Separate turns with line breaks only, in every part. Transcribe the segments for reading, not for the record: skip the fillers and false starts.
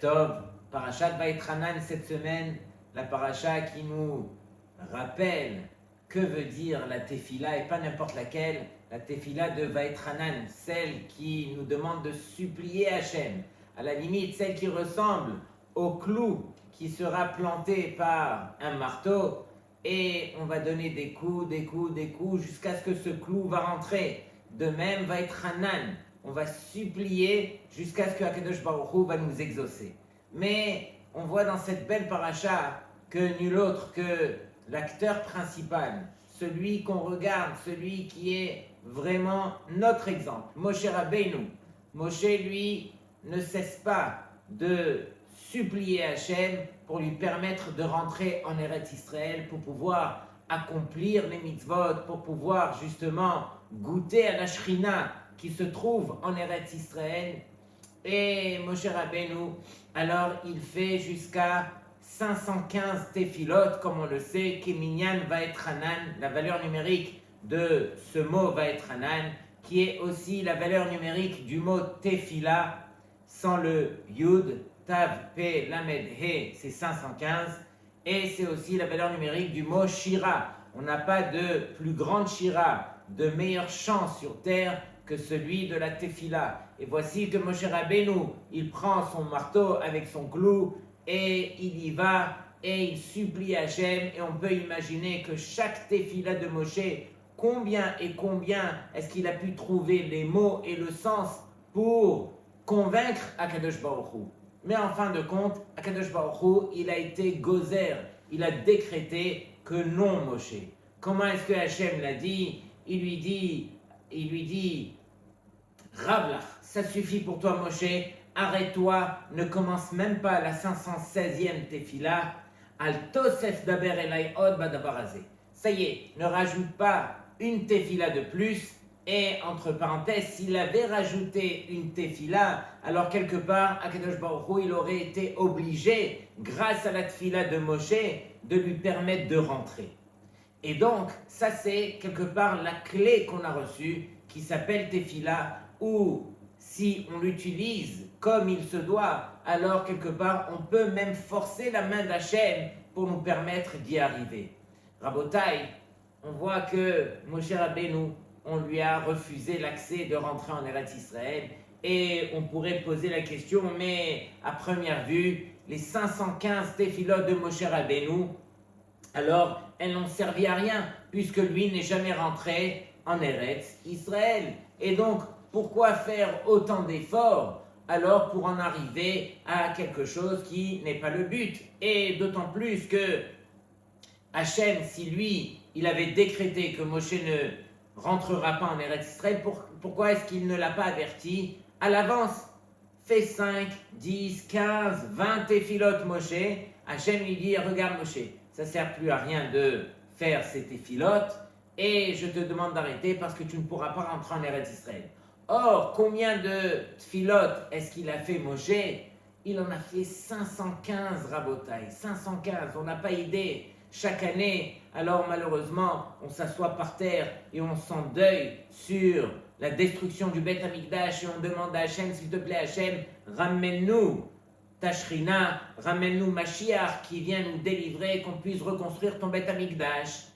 Tov, Parashat Vaïtranan cette semaine, la paracha qui nous rappelle que veut dire la Tefila et pas n'importe laquelle, la Tefila de Vaïtranan, celle qui nous demande de supplier Hachem, à la limite celle qui ressemble au clou qui sera planté par un marteau et on va donner des coups, jusqu'à ce que ce clou va rentrer. De même, Vaïtranan, on va supplier jusqu'à ce que Akadosh Baruch Hu va nous exaucer. Mais on voit dans cette belle paracha que nul autre que l'acteur principal, celui qu'on regarde, celui qui est vraiment notre exemple, Moshe Rabbeinu. Moshe, lui, ne cesse pas de supplier Hachem pour lui permettre de rentrer en Eretz Israël, pour pouvoir accomplir les mitzvot, pour pouvoir justement goûter à la Shrina qui se trouve en Eretz Israël. Et Moshe Rabbeinu, alors il fait jusqu'à 515 tefilot, comme on le sait, Keminyan Vaetranan, la valeur numérique de ce mot Vaetranan, qui est aussi la valeur numérique du mot tefila, sans le yud, tav, pe, lamed, he, c'est 515, et c'est aussi la valeur numérique du mot shira. On n'a pas de plus grande shira, de meilleur chant sur terre que celui de la tefila. Et voici que Moshe Rabbeinu, il prend son marteau avec son clou et il y va et il supplie Hachem. Et on peut imaginer que chaque tefila de Moshe, combien est-ce qu'il a pu trouver les mots et le sens pour convaincre Akadosh Baruch Hu. Mais en fin de compte, Akadosh Baruch Hu, il a été gozer, il a décrété que non Moshe. Comment est-ce que Hachem l'a dit? Il lui dit, Ravlach, ça suffit pour toi Moshe, arrête-toi, ne commence même pas la 516e tefila, al tosef daber elai od badabarazé. Ça y est, ne rajoute pas une tefila de plus, et entre parenthèses, s'il avait rajouté une tefila, alors quelque part, Akadosh Baruch Hu, il aurait été obligé, grâce à la tefila de Moshe, de lui permettre de rentrer. Et donc, ça c'est quelque part la clé qu'on a reçue, qui s'appelle tefila, où si on l'utilise comme il se doit, alors quelque part, on peut même forcer la main d'Hachem pour nous permettre d'y arriver. Rabotai, on voit que Moshe Rabbeinu, on lui a refusé l'accès de rentrer en Eretz Israël, et on pourrait poser la question, mais à première vue, les 515 tefilot de Moshe Rabbeinu, alors elles n'ont servi à rien, puisque lui n'est jamais rentré en Eretz Israël. Et donc, pourquoi faire autant d'efforts alors pour en arriver à quelque chose qui n'est pas le but? Et d'autant plus que Hachem, si lui, il avait décrété que Moshe ne rentrera pas en Eretz Israël, pourquoi est-ce qu'il ne l'a pas averti à l'avance? Fais 5, 10, 15, 20 tefilot Moshe. Hachem lui dit, regarde Moshe, ça ne sert plus à rien de faire ces tefilot, et je te demande d'arrêter parce que tu ne pourras pas rentrer en Eretz Israël. Or, combien de tefilot est-ce qu'il a fait Moshe? Il en a fait 515 rabotai, 515, on n'a pas idée. Chaque année, alors malheureusement, on s'assoit par terre et on s'endeuille sur la destruction du Beth Amikdash et on demande à Hachem, s'il te plaît Hachem, ramène-nous ta Shrina, ramène-nous Mashiach qui vient nous délivrer, qu'on puisse reconstruire ton Beth Amikdash.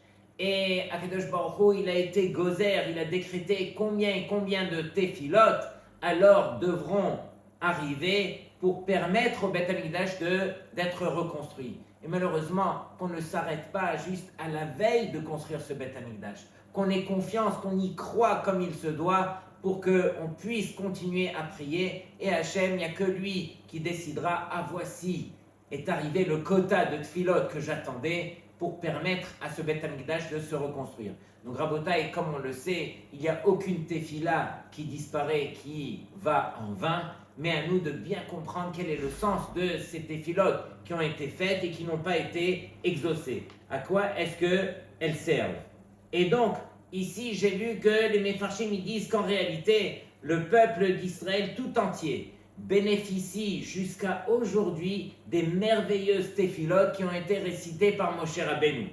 Et Akadosh Baruch Hu, il a été gozer, il a décrété combien de tefilot alors devront arriver pour permettre au Beth Amikdash d'être reconstruit. Et malheureusement, qu'on ne s'arrête pas juste à la veille de construire ce Beth Amikdash, qu'on ait confiance, qu'on y croit comme il se doit pour qu'on puisse continuer à prier. Et Hachem, il n'y a que lui qui décidera, ah voici est arrivé le quota de tefilot que j'attendais pour permettre à ce Beth Amikdash de se reconstruire. Donc Rabotai, comme on le sait, il n'y a aucune tefila qui disparaît, qui va en vain, mais à nous de bien comprendre quel est le sens de ces tefilot qui ont été faites et qui n'ont pas été exaucées. À quoi est-ce qu'elles servent? Et donc, ici, j'ai lu que les Mefarshim disent qu'en réalité, le peuple d'Israël tout entier bénéficie jusqu'à aujourd'hui des merveilleuses tefilot qui ont été récitées par Moshe Rabbeinu.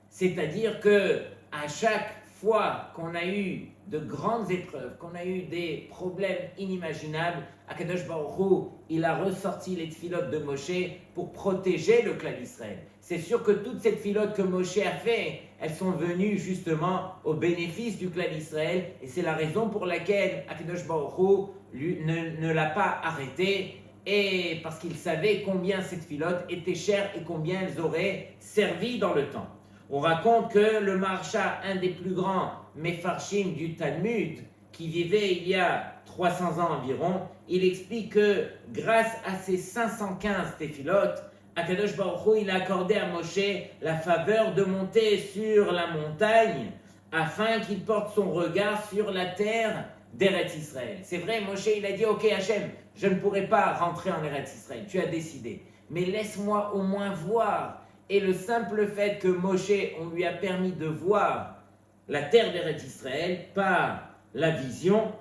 C'est-à-dire que à chaque fois qu'on a eu de grandes épreuves, qu'on a eu des problèmes inimaginables, Akadosh Baruch Hu, il a ressorti les tfilotes de Moshe pour protéger le clan d'Israël. C'est sûr que toutes ces tfilotes que Moshe a fait, elles sont venues justement au bénéfice du clan d'Israël, et c'est la raison pour laquelle Akadosh Baruch Hu ne l'a pas arrêté, et parce qu'il savait combien ces tfilotes étaient chères et combien elles auraient servi dans le temps. On raconte que le Maharsha, un des plus grands Mefarshim du Talmud, qui vivait il y a 300 ans environ, il explique que grâce à ces 515 téphilotes, Akadosh Baruch Hu, il a accordé à Moshe la faveur de monter sur la montagne afin qu'il porte son regard sur la terre d'Eretz Israël. C'est vrai, Moshe, il a dit, ok Hachem, je ne pourrai pas rentrer en Eretz Israël, tu as décidé, mais laisse-moi au moins voir. Et le simple fait que Moshe, on lui a permis de voir la terre d'Eretz Israël par la vision,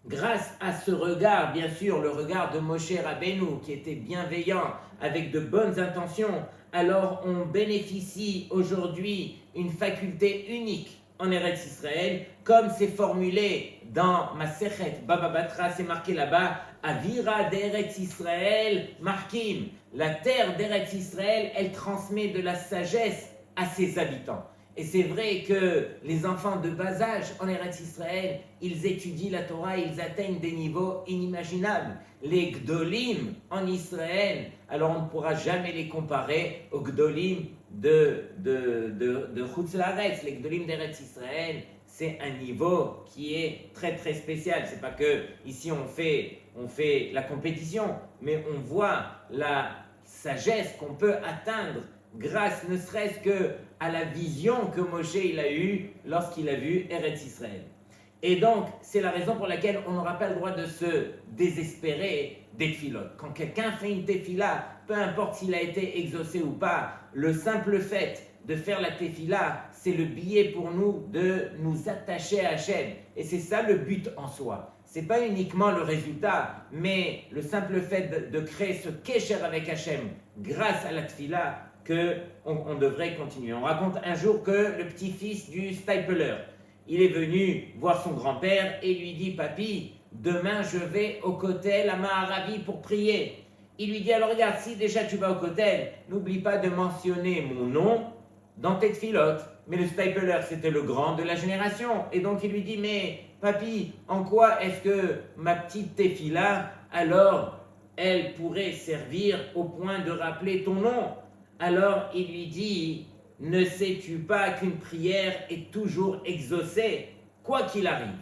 grâce à ce regard, bien sûr, le regard de Moshe Rabbeinu, qui était bienveillant, avec de bonnes intentions, alors on bénéficie aujourd'hui une faculté unique en Eretz Israël, comme c'est formulé dans Masechet Baba Batra, c'est marqué là-bas, Avira d'Eretz Israël Markim. La terre d'Eretz Israël, elle transmet de la sagesse à ses habitants. Et c'est vrai que les enfants de bas âge en Eretz Israël, ils étudient la Torah, ils atteignent des niveaux inimaginables. Les Gdolim en Israël, alors on ne pourra jamais les comparer aux Gdolim de Chutz Laaretz. Les Gdolim d'Eretz Israël, c'est un niveau qui est très très spécial. C'est pas que ici on fait la compétition, mais on voit la sagesse qu'on peut atteindre grâce ne serait-ce que à la vision que Moshe il a eue lorsqu'il a vu Eretz Israël. Et donc, c'est la raison pour laquelle on n'aura pas le droit de se désespérer des tfilotes. Quand quelqu'un fait une tefila, peu importe s'il a été exaucé ou pas, le simple fait de faire la tefila, c'est le billet pour nous de nous attacher à Hachem. Et c'est ça le but en soi. Ce n'est pas uniquement le résultat, mais le simple fait de créer ce kesher avec Hachem grâce à la tefila, qu'on devrait continuer. On raconte un jour que le petit-fils du Stapler, il est venu voir son grand-père et lui dit « Papy, demain je vais au Kotel à Maharavi pour prier. » Il lui dit « Alors regarde, si déjà tu vas au Kotel, n'oublie pas de mentionner mon nom dans tes tfilotes. » Mais le Stapler, c'était le grand de la génération. Et donc il lui dit « Mais papy, en quoi est-ce que ma petite tefila, alors, elle pourrait servir au point de rappeler ton nom ?» Alors il lui dit, ne sais-tu pas qu'une prière est toujours exaucée, quoi qu'il arrive.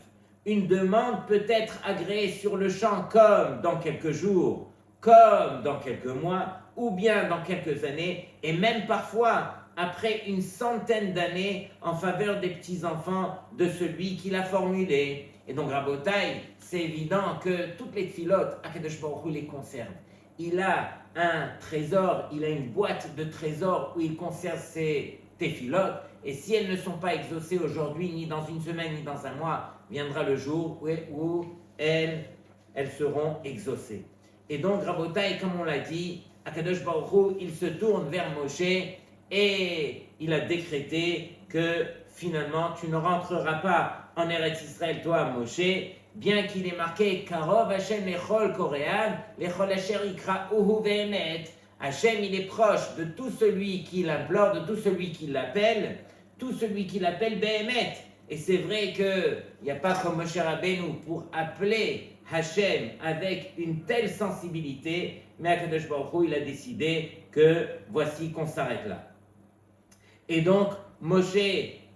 Une demande peut être agréée sur le champ comme dans quelques jours, comme dans quelques mois, ou bien dans quelques années, et même parfois après une centaine d'années en faveur des petits-enfants de celui qui l'a formulée. Et donc Rabotai, c'est évident que toutes les tfilotes, Akadosh Baruch Hu les conserve. Il a un trésor, il a une boîte de trésors où il conserve ses téphilotes, et si elles ne sont pas exaucées aujourd'hui, ni dans une semaine, ni dans un mois, viendra le jour où elles seront exaucées. Et donc, Rabotai, comme on l'a dit, Akadosh Baruch Hu, il se tourne vers Moshe, et il a décrété que finalement, tu ne rentreras pas en Eretz Israël, toi, Moshe, bien qu'il ait marqué Karov Hashem Lechol Korean, Lechol Asher Ikra Uhu Vehemet. Hashem, il est proche de tout celui qui l'implore, de tout celui qui l'appelle Behemet. Et c'est vrai qu'il n'y a pas comme Moshe Rabbeinu pour appeler Hashem avec une telle sensibilité, mais Akadosh Baruch Hu, il a décidé que voici qu'on s'arrête là. Et donc, Moshe,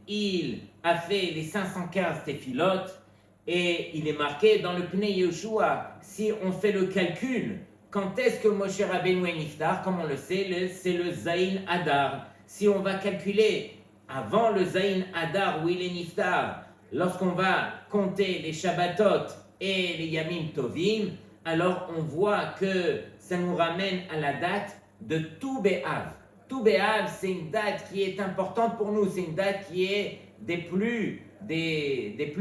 il a fait les 515 téphilotes, et il est marqué dans le Pnei Yehoshua, si on fait le calcul, quand est-ce que Moshe Rabbeinu est niftar, comme on le sait, c'est le Zayin Adar. Si on va calculer avant le Zayin Adar où il est niftar, lorsqu'on va compter les Shabbatot et les Yamim Tovim, alors on voit que ça nous ramène à la date de Tu B'Av. Tu B'Av, c'est une date qui est importante pour nous, c'est une date qui est des plus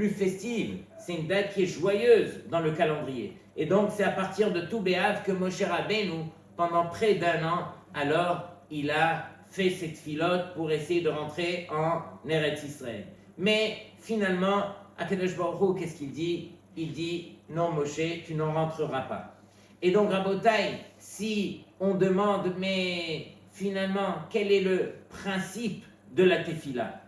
festives. C'est une date qui est joyeuse dans le calendrier. Et donc, c'est à partir de Tu B'Av que Moshe Rabbeinu, pendant près d'un an, alors, il a fait cette filote pour essayer de rentrer en Eretz Israël. Mais finalement, Akadosh Baruch Hu, qu'est-ce qu'il dit? Il dit, non Moshe, tu n'en rentreras pas. Et donc, Rabotai, si on demande, mais finalement, quel est le principe de la tefila?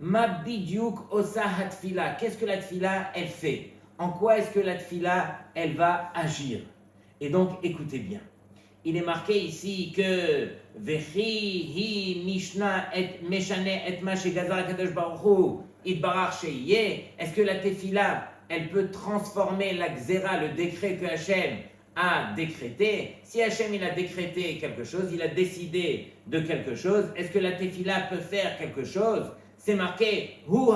Ma bidyuk osa hatfila. Qu'est-ce que la tefila, elle fait? En quoi est-ce que la tefila, elle va agir? Et donc, écoutez bien. Il est marqué ici que Vechi hi mishna et meshane et ma shegazar kadosh baruch hu itbarach sheyeh. Est-ce que la tefila, elle peut transformer la xéra, le décret que Hachem a décrété? Si Hachem il a décrété quelque chose, il a décidé de quelque chose, est-ce que la tefila peut faire quelque chose? C'est marqué Hu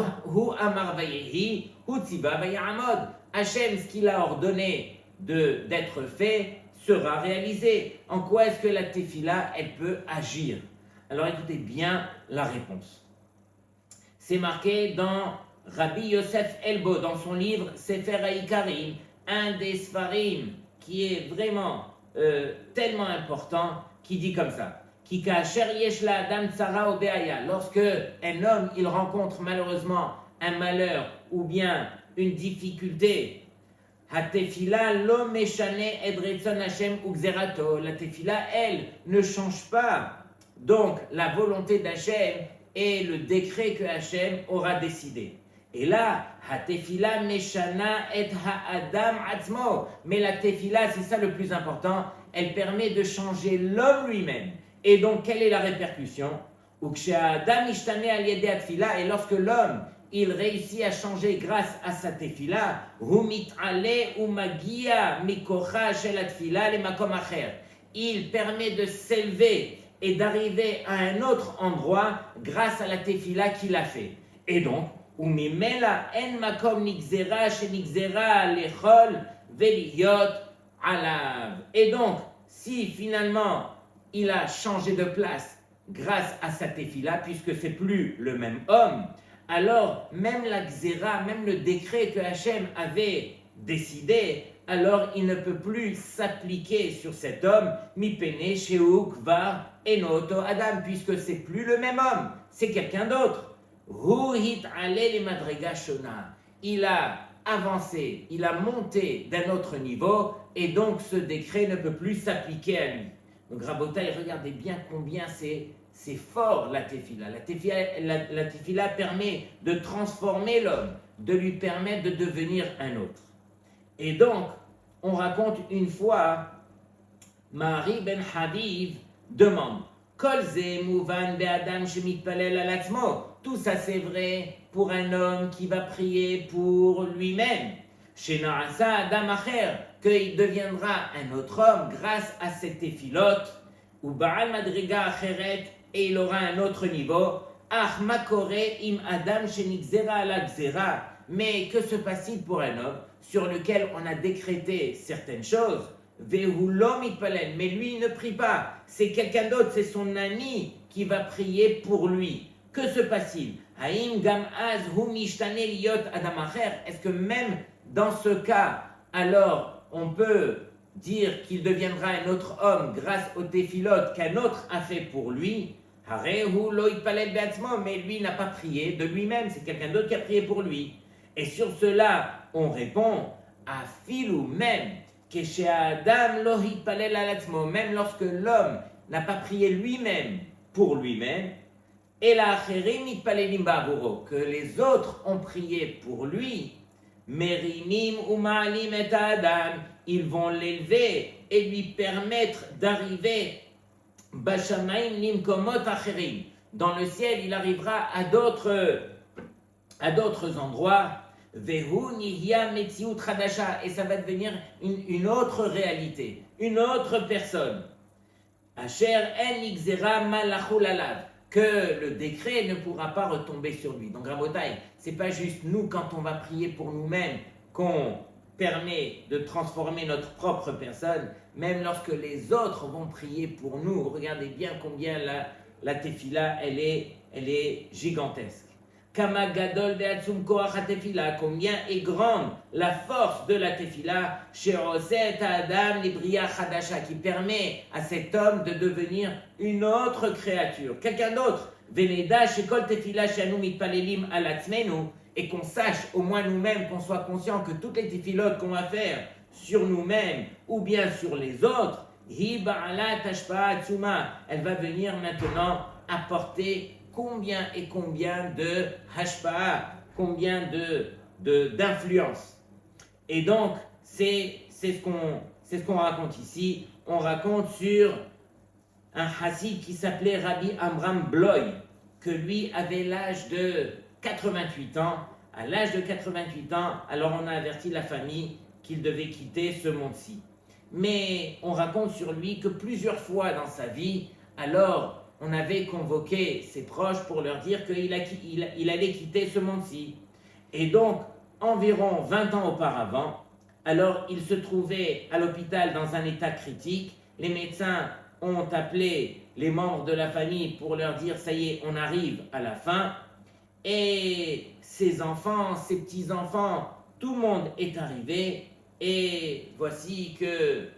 amar vayehi, hu tziva vayamod. Hachem, ce qu'il a ordonné d'être fait, sera réalisé. En quoi est-ce que la tefila, elle peut agir? Alors écoutez bien la réponse. C'est marqué dans Rabbi Yosef Elbo, dans son livre Sefer HaIkarim, un des Sfarim qui est vraiment tellement important, qui dit comme ça. Ki kasher yesh la adam tsara o be'aya. Lorsque un homme, il rencontre malheureusement un malheur ou bien une difficulté, Hatefila lo meshane et retzon Hashem u'gzerato. La tefila, elle, ne change pas donc la volonté d'Hachem et le décret que Hachem aura décidé. Et là, Hatefila meshana et ha'adam atzmo. Mais la tefila, c'est ça le plus important, elle permet de changer l'homme lui-même. Et donc, quelle est la répercussion? U'kshe'adam ishtane al yedei atfila. Et lorsque l'homme il réussit à changer grâce à sa tefila, il permet de s'élever et d'arriver à un autre endroit grâce à la tefila qu'il a fait. Et donc, et donc, si finalement il a changé de place grâce à sa tefila, puisque c'est plus le même homme, alors même la xéra, même le décret que Hachem avait décidé, alors il ne peut plus s'appliquer sur cet homme, mipene shehu kvar enoto adam, puisque c'est plus le même homme, c'est quelqu'un d'autre. Hu hit'ale le madrega shona. Il a avancé, il a monté d'un autre niveau, et donc ce décret ne peut plus s'appliquer à lui. Donc Rabotai, regardez bien combien c'est fort la tefila. La tefila permet de transformer l'homme, de lui permettre de devenir un autre. Et donc, on raconte une fois, Marie ben Haviv demande, Kol ze mouvan be'adam shemitpalel al atzmo. Tout ça c'est vrai pour un homme qui va prier pour lui-même. Shena'asa adam acher, qu'il deviendra un autre homme grâce à cette tefilot, ou ba'al madriga acheret, et il aura un autre niveau. Ach makore im adam shenigzera ala gzera. Mais que se passe-t-il pour un homme sur lequel on a décrété certaines choses? Vehu lo mitpalel, mais lui il ne prie pas. C'est quelqu'un d'autre, c'est son ami qui va prier pour lui. Que se passe-t-il? Haim gam az hu mishtane liot adam acher. Est-ce que même dans ce cas, alors on peut dire qu'il deviendra un autre homme grâce au tefilot qu'un autre a fait pour lui? Mais lui n'a pas prié de lui-même, c'est quelqu'un d'autre qui a prié pour lui. Et sur cela, on répond à filou même que chez Adam même lorsque l'homme n'a pas prié lui-même pour lui-même, et la que les autres ont prié pour lui, merinim ou ma'alim et Adam, ils vont l'élever et lui permettre d'arriver Bashamaim nimkomot acherim. Dans le ciel, il arrivera à d'autres endroits. Vehu nihya metziut chadasha, et ça va devenir une autre réalité, une autre personne. Asher en nixera malachul alav, que le décret ne pourra pas retomber sur lui. Donc Rabotai, c'est pas juste nous quand on va prier pour nous-mêmes qu'on permet de transformer notre propre personne, même lorsque les autres vont prier pour nous. Regardez bien combien la tefila, elle est gigantesque. Kama gadol be'atzum koach ha-tefila, combien est grande la force de la tefila, she'oset ha'adam libriya chadasha, qui permet à cet homme de devenir une autre créature, quelqu'un d'autre. Veneda shekol tefila she'anu mitpalelim al atzmenu, et qu'on sache au moins nous-mêmes, qu'on soit conscient que toutes les téphilotes qu'on va faire sur nous-mêmes ou bien sur les autres, Hi ba'alat hashpa'a atzuma, elle va venir maintenant apporter combien et combien de hashpa'a, combien d'influence. Et donc, c'est ce qu'on raconte ici. On raconte sur un chassid qui s'appelait Rabbi Amram Bloy, que lui avait l'âge de 88 ans. À l'âge de 88 ans, alors on a averti la famille qu'il devait quitter ce monde-ci. Mais on raconte sur lui que plusieurs fois dans sa vie, alors on avait convoqué ses proches pour leur dire qu'il allait quitter ce monde-ci. Et donc, environ 20 ans auparavant, alors il se trouvait à l'hôpital dans un état critique. Les médecins ont appelé les membres de la famille pour leur dire « ça y est, on arrive à la fin ». Et ses enfants, ses petits-enfants, tout le monde est arrivé. Et voici que,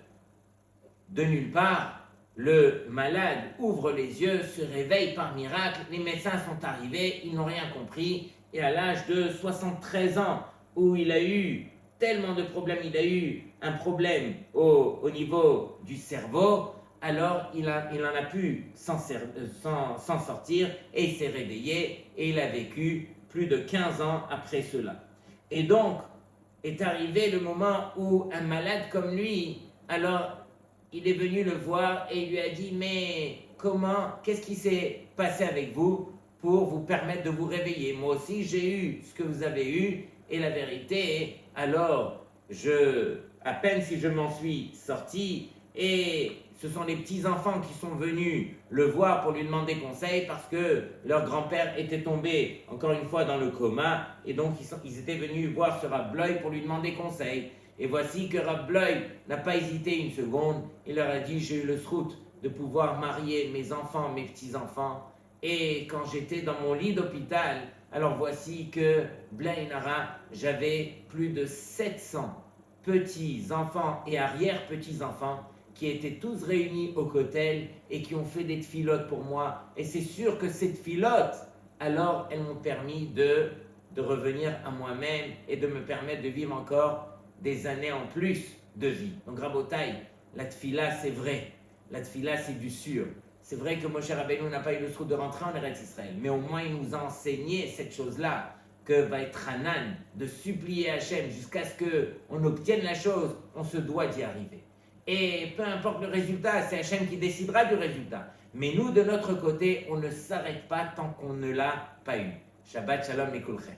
de nulle part, le malade ouvre les yeux, se réveille par miracle. Les médecins sont arrivés, ils n'ont rien compris. Et à l'âge de 73 ans, où il a eu tellement de problèmes, il a eu un problème au niveau du cerveau, alors il en a pu s'en sortir et il s'est réveillé et il a vécu plus de 15 ans après cela. Et donc, est arrivé le moment où un malade comme lui, alors il est venu le voir et il lui a dit « mais qu'est-ce qui s'est passé avec vous pour vous permettre de vous réveiller? Moi aussi j'ai eu ce que vous avez eu et la vérité est, alors à peine si je m'en suis sorti et ce sont les petits-enfants qui sont venus le voir pour lui demander conseil parce que leur grand-père était tombé, encore une fois, dans le coma. Et donc, ils étaient venus voir ce Rav Bloy pour lui demander conseil. Et voici que Rav Bloy n'a pas hésité une seconde. Il leur a dit, j'ai eu le srout de pouvoir marier mes enfants, mes petits-enfants. Et quand j'étais dans mon lit d'hôpital, alors voici que, Blainara, j'avais plus de 700 petits-enfants et arrière-petits-enfants qui étaient tous réunis au kotel et qui ont fait des tfilotes pour moi. Et c'est sûr que ces tfilotes, alors elles m'ont permis de revenir à moi-même et de me permettre de vivre encore des années en plus de vie. Donc Rabotai, la tfila c'est vrai, la tfila c'est du sûr. C'est vrai que Moshe Rabbeinu n'a pas eu le souhait de rentrer en Eretz Israël, mais au moins il nous a enseigné cette chose-là, que va être Hanan, de supplier Hachem jusqu'à ce qu'on obtienne la chose, on se doit d'y arriver. Et peu importe le résultat, c'est Hachem qui décidera du résultat. Mais nous, de notre côté, on ne s'arrête pas tant qu'on ne l'a pas eu. Shabbat Shalom Lekulchem.